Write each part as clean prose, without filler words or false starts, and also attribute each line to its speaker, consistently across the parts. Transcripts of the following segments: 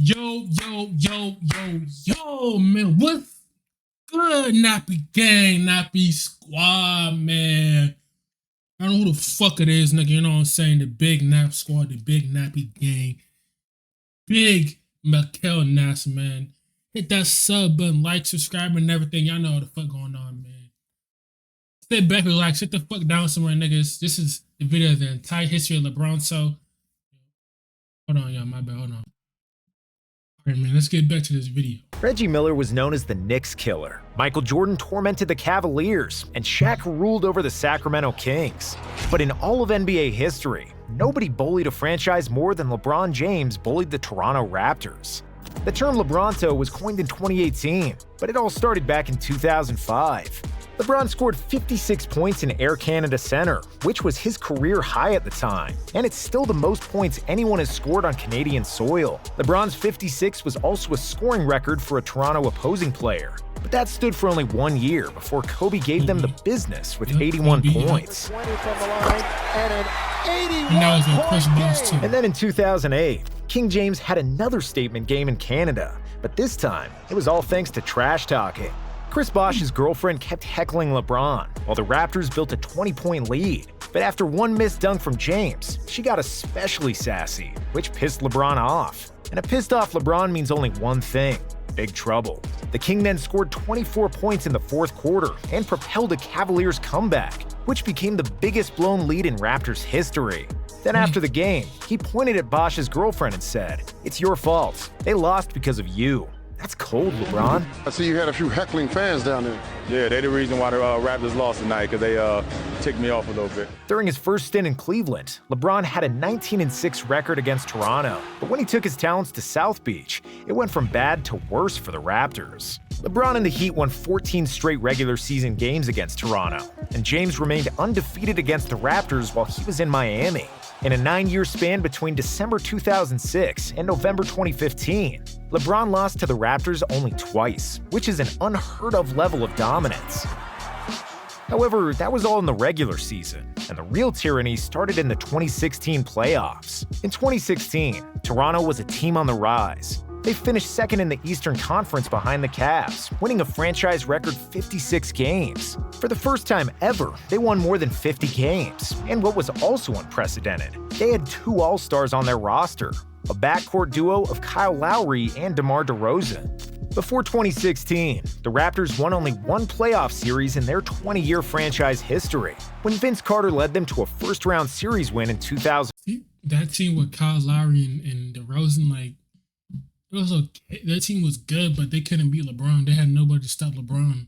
Speaker 1: Yo, man. What's good, Nappy Gang, Nappy Squad, man? I don't know who the fuck it is, nigga. You know what I'm saying? The Big Nap Squad, the Big Nappy Gang, Big Mickal Nass, man. Hit that sub button, like, subscribe, and everything. Y'all know what the fuck going on, man. Sit back, relax, sit the fuck down somewhere, niggas. This is the video of the entire history of LeBronto. Hold on, y'all, my bad, hold on. All right, man, let's get back to this video.
Speaker 2: Reggie Miller was known as the Knicks killer. Michael Jordan tormented the Cavaliers, and Shaq ruled over the Sacramento Kings. But in all of NBA history, nobody bullied a franchise more than LeBron James bullied the Toronto Raptors. The term LeBronto was coined in 2018, but it all started back in 2005. LeBron scored 56 points in Air Canada Centre, which was his career high at the time, and it's still the most points anyone has scored on Canadian soil. LeBron's 56 was also a scoring record for a Toronto opposing player, but that stood for only 1 year before Kobe gave them the business with 81 points. And then in 2008, King James had another statement game in Canada, but this time it was all thanks to trash talking. Chris Bosh's girlfriend kept heckling LeBron, while the Raptors built a 20-point lead. But after one missed dunk from James, she got especially sassy, which pissed LeBron off. And a pissed-off LeBron means only one thing: big trouble. The King then scored 24 points in the fourth quarter and propelled a Cavaliers comeback, which became the biggest blown lead in Raptors history. Then after the game, he pointed at Bosh's girlfriend and said, "It's your fault. They lost because of you." That's cold, LeBron.
Speaker 3: I see you had a few heckling fans down there.
Speaker 4: Yeah, they're the reason why the Raptors lost tonight, because they ticked me off a little bit.
Speaker 2: During his first stint in Cleveland, LeBron had a 19-6 record against Toronto. But when he took his talents to South Beach, it went from bad to worse for the Raptors. LeBron and the Heat won 14 straight regular season games against Toronto, and James remained undefeated against the Raptors while he was in Miami. In a 9-year span between December 2006 and November 2015, LeBron lost to the Raptors only twice, which is an unheard of level of dominance. However, that was all in the regular season, and the real tyranny started in the 2016 playoffs. In 2016, Toronto was a team on the rise. They finished second in the Eastern Conference behind the Cavs, winning a franchise record 56 games. For the first time ever, they won more than 50 games. And what was also unprecedented, they had 2 All-Stars on their roster, a backcourt duo of Kyle Lowry and DeMar DeRozan. Before 2016, the Raptors won only one playoff series in their 20-year franchise history, when Vince Carter led them to a first-round series win in 2000.
Speaker 1: That team with Kyle Lowry and DeRozan, like, it was okay. Their team was good, but they couldn't beat LeBron. They had nobody to stop LeBron.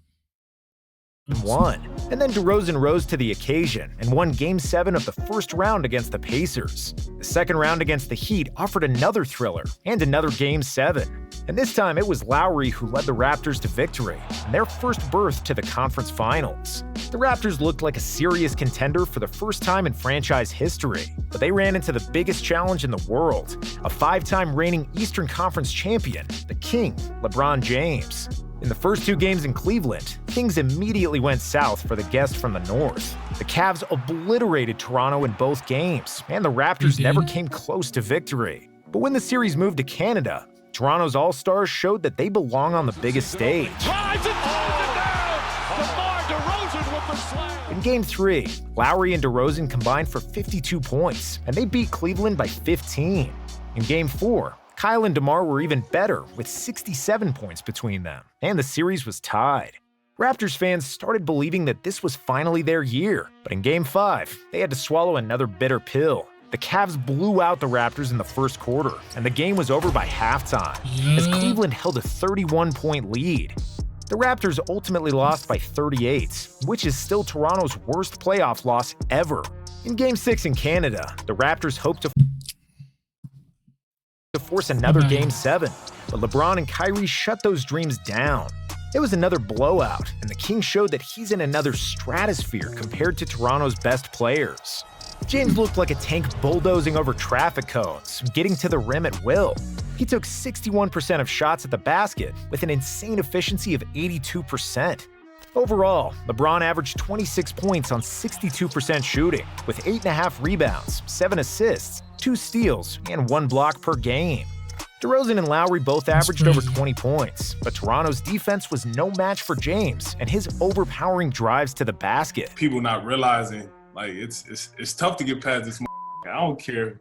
Speaker 2: Won. And then DeRozan rose to the occasion and won Game 7 of the first round against the Pacers. The second round against the Heat offered another thriller and another Game 7. And this time it was Lowry who led the Raptors to victory and their first berth to the conference finals. The Raptors looked like a serious contender for the first time in franchise history, but they ran into the biggest challenge in the world, a 5-time reigning Eastern Conference champion, the King, LeBron James. In the first 2 games in Cleveland, things immediately went south for the guest from the North. The Cavs obliterated Toronto in both games, and the Raptors never came close to victory. But when the series moved to Canada, Toronto's All-Stars showed that they belong on the biggest stage. In Game 3, Lowry and DeRozan combined for 52 points, and they beat Cleveland by 15. In Game 4, Kyle and DeMar were even better, with 67 points between them, and the series was tied. Raptors fans started believing that this was finally their year, but in Game 5, they had to swallow another bitter pill. The Cavs blew out the Raptors in the first quarter, and the game was over by halftime, as Cleveland held a 31-point lead. The Raptors ultimately lost by 38, which is still Toronto's worst playoff loss ever. In Game 6 in Canada, the Raptors hoped to force another Game 7, but LeBron and Kyrie shut those dreams down. It was another blowout, and the King showed that he's in another stratosphere compared to Toronto's best players. James looked like a tank bulldozing over traffic cones, getting to the rim at will. He took 61% of shots at the basket, with an insane efficiency of 82%. Overall, LeBron averaged 26 points on 62% shooting, with 8.5 rebounds, 7 assists, 2 steals, and 1 block per game. DeRozan and Lowry both averaged over 20 points, but Toronto's defense was no match for James and his overpowering drives to the basket.
Speaker 5: People not realizing, like, it's tough to get past this. I don't care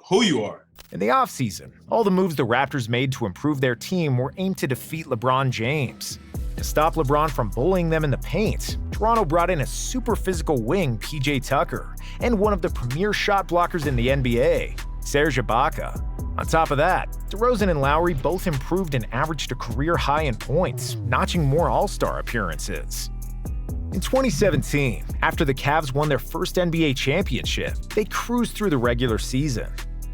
Speaker 5: who you are.
Speaker 2: In the offseason, all the moves the Raptors made to improve their team were aimed to defeat LeBron James. To stop LeBron from bullying them in the paint, Toronto brought in a super physical wing, PJ Tucker, and one of the premier shot blockers in the NBA, Serge Ibaka. On top of that, DeRozan and Lowry both improved and averaged a career high in points, notching more All-Star appearances. In 2017, after the Cavs won their first NBA championship, they cruised through the regular season.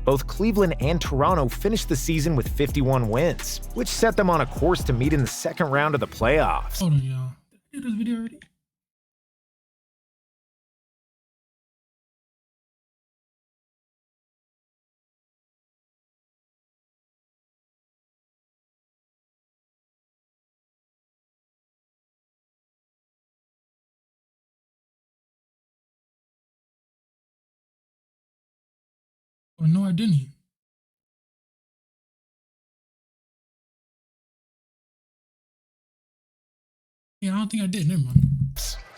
Speaker 2: Both Cleveland and Toronto finished the season with 51 wins, which set them on a course to meet in the second round of the playoffs.
Speaker 1: Hold on, y'all. Did I do this video already? Oh, no, I didn't. Yeah, I don't think I did. Never mind.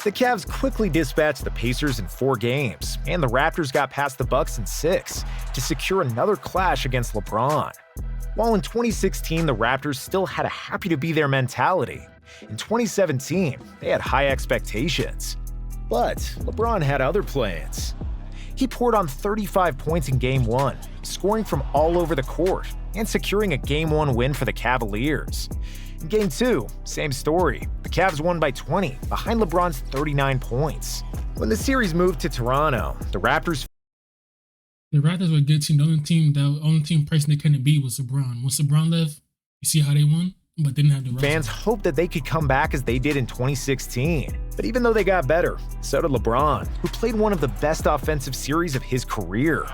Speaker 2: The Cavs quickly dispatched the Pacers in 4 games, and the Raptors got past the Bucks in 6 to secure another clash against LeBron. While in 2016, the Raptors still had a happy-to-be-there mentality, in 2017, they had high expectations. But LeBron had other plans. He poured on 35 points in Game 1, scoring from all over the court and securing a Game 1 win for the Cavaliers. In Game 2, same story. The Cavs won by 20, behind LeBron's 39 points. When the series moved to Toronto, the Raptors
Speaker 1: were a good team. The only team person they couldn't beat was LeBron. Once LeBron left, you see how they won? But didn't have the rest.
Speaker 2: Fans hoped that they could come back as they did in 2016. But even though they got better, so did LeBron, who played one of the best offensive series of his career.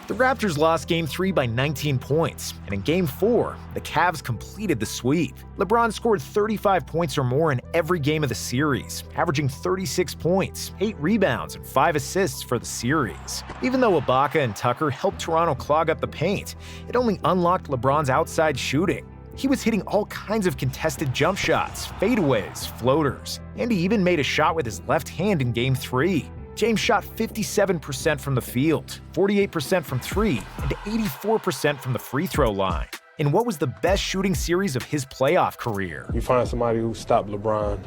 Speaker 2: The Raptors lost Game 3 by 19 points, and in Game 4, the Cavs completed the sweep. LeBron scored 35 points or more in every game of the series, averaging 36 points, 8 rebounds, and 5 assists for the series. Even though Ibaka and Tucker helped Toronto clog up the paint, it only unlocked LeBron's outside shooting. He was hitting all kinds of contested jump shots, fadeaways, floaters, and he even made a shot with his left hand in Game 3. James shot 57% from the field, 48% from 3, and 84% from the free throw line, in what was the best shooting series of his playoff career.
Speaker 6: You find somebody who stopped LeBron,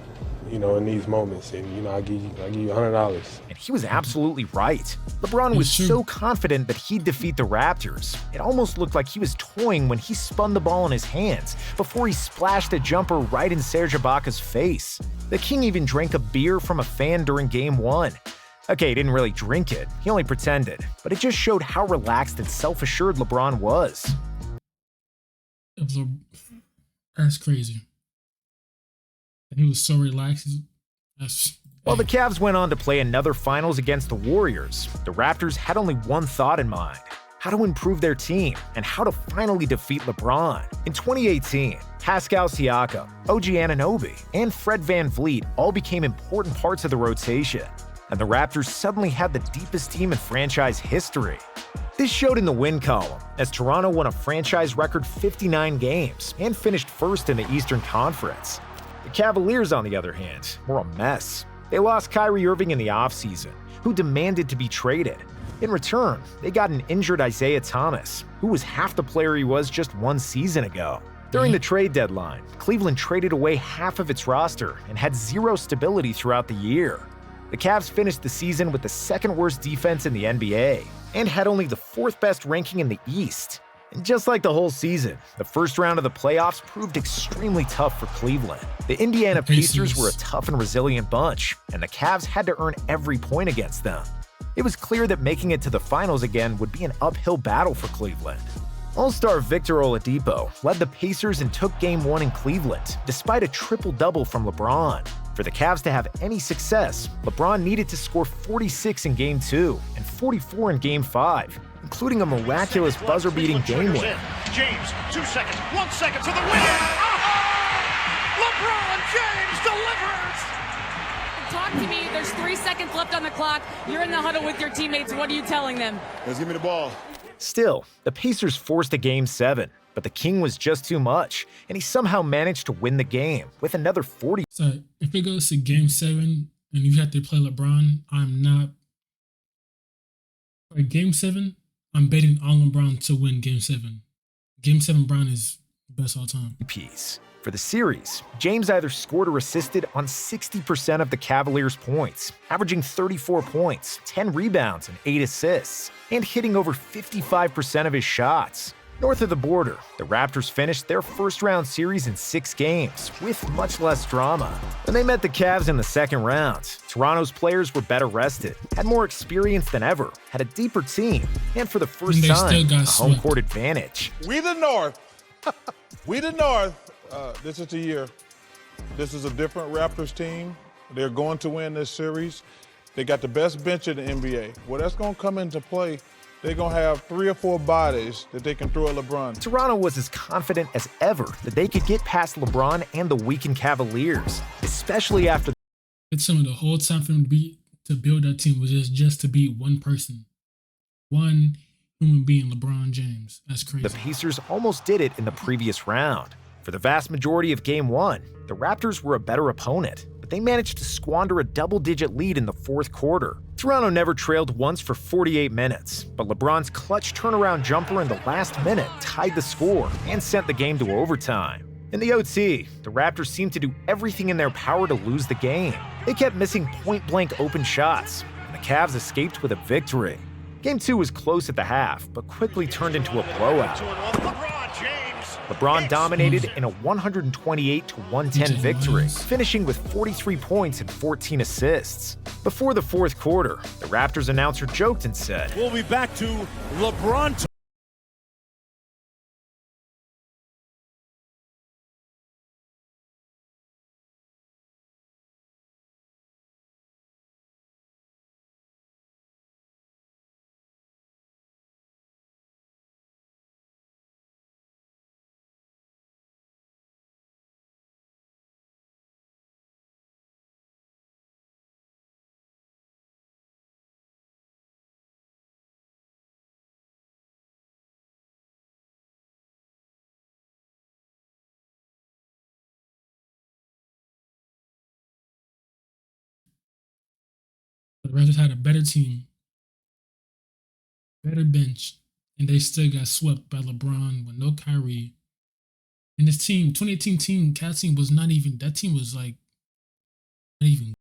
Speaker 6: in these moments, and, I give you $100.
Speaker 2: And he was absolutely right. LeBron was so confident that he'd defeat the Raptors. It almost looked like he was toying when he spun the ball in his hands before he splashed a jumper right in Serge Ibaka's face. The King even drank a beer from a fan during Game 1. Okay, he didn't really drink it, he only pretended, but it just showed how relaxed and self-assured LeBron was.
Speaker 1: That's crazy. He was so relaxed.
Speaker 2: While the Cavs went on to play another finals against the Warriors, the Raptors had only one thought in mind: how to improve their team and how to finally defeat LeBron. In 2018, Pascal Siakam, OG Anunoby, and Fred VanVleet all became important parts of the rotation, and the Raptors suddenly had the deepest team in franchise history. This showed in the win column, as Toronto won a franchise record 59 games and finished first in the Eastern Conference. The Cavaliers, on the other hand, were a mess. They lost Kyrie Irving in the offseason, who demanded to be traded. In return, they got an injured Isaiah Thomas, who was half the player he was just 1 season ago. During the trade deadline, Cleveland traded away half of its roster and had zero stability throughout the year. The Cavs finished the season with the second worst defense in the NBA and had only the 4th best ranking in the East. And just like the whole season, the first round of the playoffs proved extremely tough for Cleveland. The Indiana Pacers were a tough and resilient bunch, and the Cavs had to earn every point against them. It was clear that making it to the finals again would be an uphill battle for Cleveland. All-star Victor Oladipo led the Pacers and took Game 1 in Cleveland, despite a triple-double from LeBron. For the Cavs to have any success, LeBron needed to score 46 in Game 2 and 44 in Game 5, including a miraculous buzzer-beating game win.
Speaker 7: James, 2 seconds, 1 second to the win! LeBron James delivers!
Speaker 8: Talk to me. There's 3 seconds left on the clock. You're in the huddle with your teammates. What are you telling them?
Speaker 3: Let's give me the ball.
Speaker 2: Still, the Pacers forced a Game 7, but the King was just too much, and he somehow managed to win the game with another 40.
Speaker 1: So if it goes to Game 7 and you have to play LeBron, I'm not. For Game 7, I'm betting on LeBron to win Game 7. Game 7 Brown is best all time.
Speaker 2: Piece. For the series, James either scored or assisted on 60% of the Cavaliers' points, averaging 34 points, 10 rebounds, and 8 assists, and hitting over 55% of his shots. North of the border, the Raptors finished their first-round series in 6 games, with much less drama. When they met the Cavs in the second round, Toronto's players were better rested, had more experience than ever, had a deeper team, and for the first time, a home court advantage.
Speaker 9: We the North. We the North. This is the year. This is a different Raptors team. They're going to win this series. They got the best bench in the NBA. Well, that's going to come into play. They're going to have 3 or 4 bodies that they can throw at LeBron.
Speaker 2: Toronto was as confident as ever that they could get past LeBron and the weakened Cavaliers, especially after.
Speaker 1: It's some of the whole time for him to build that team was just to beat one person. One human being, LeBron James. That's crazy.
Speaker 2: The Pacers almost did it in the previous round. For the vast majority of Game 1, the Raptors were a better opponent, but they managed to squander a double-digit lead in the fourth quarter. Toronto never trailed once for 48 minutes, but LeBron's clutch turnaround jumper in the last minute tied the score and sent the game to overtime. In the OT, the Raptors seemed to do everything in their power to lose the game. They kept missing point-blank open shots, and the Cavs escaped with a victory. Game 2 was close at the half, but quickly turned into a blowout. LeBron dominated in a 128-110 victory, finishing with 43 points and 14 assists. Before the fourth quarter, the Raptors announcer joked and said,
Speaker 7: "We'll be back to LeBronto."
Speaker 1: The Raptors had a better team, better bench, and they still got swept by LeBron with no Kyrie. And this team, 2018 team, Cavs team was not even, that team was like, not even.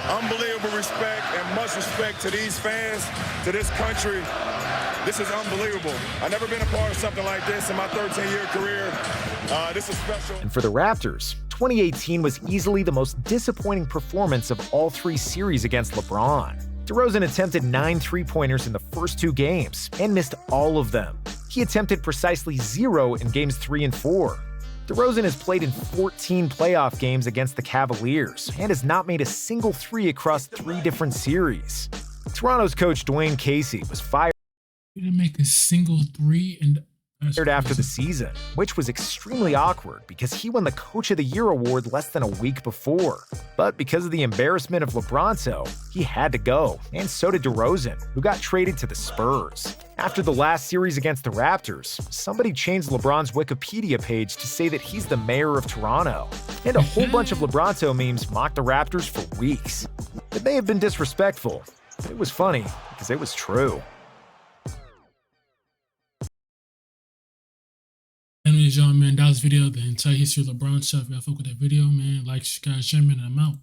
Speaker 4: Unbelievable respect and much respect to these fans, to this country. This is unbelievable. I've never been a part of something like this in my 13-year career. This is special.
Speaker 2: And for the Raptors, 2018 was easily the most disappointing performance of all 3 series against LeBron. DeRozan attempted 9 3-pointers in the first 2 games and missed all of them. He attempted precisely 0 in games 3 and 4. DeRozan has played in 14 playoff games against the Cavaliers and has not made a single 3 across 3 different series. Toronto's coach Dwayne Casey was fired.
Speaker 1: He didn't make a single 3 in
Speaker 2: after the season, which was extremely awkward because he won the Coach of the Year award less than a week before. But because of the embarrassment of LeBronto, he had to go, and so did DeRozan, who got traded to the Spurs. After the last series against the Raptors, somebody changed LeBron's Wikipedia page to say that he's the mayor of Toronto, and a whole bunch of LeBronto memes mocked the Raptors for weeks. It may have been disrespectful, but it was funny because it was true.
Speaker 1: Anyways, y'all, man, that was video, the entire history of LeBron stuff. If y'all fuck with that video, man, like, subscribe, share, man, and I'm out.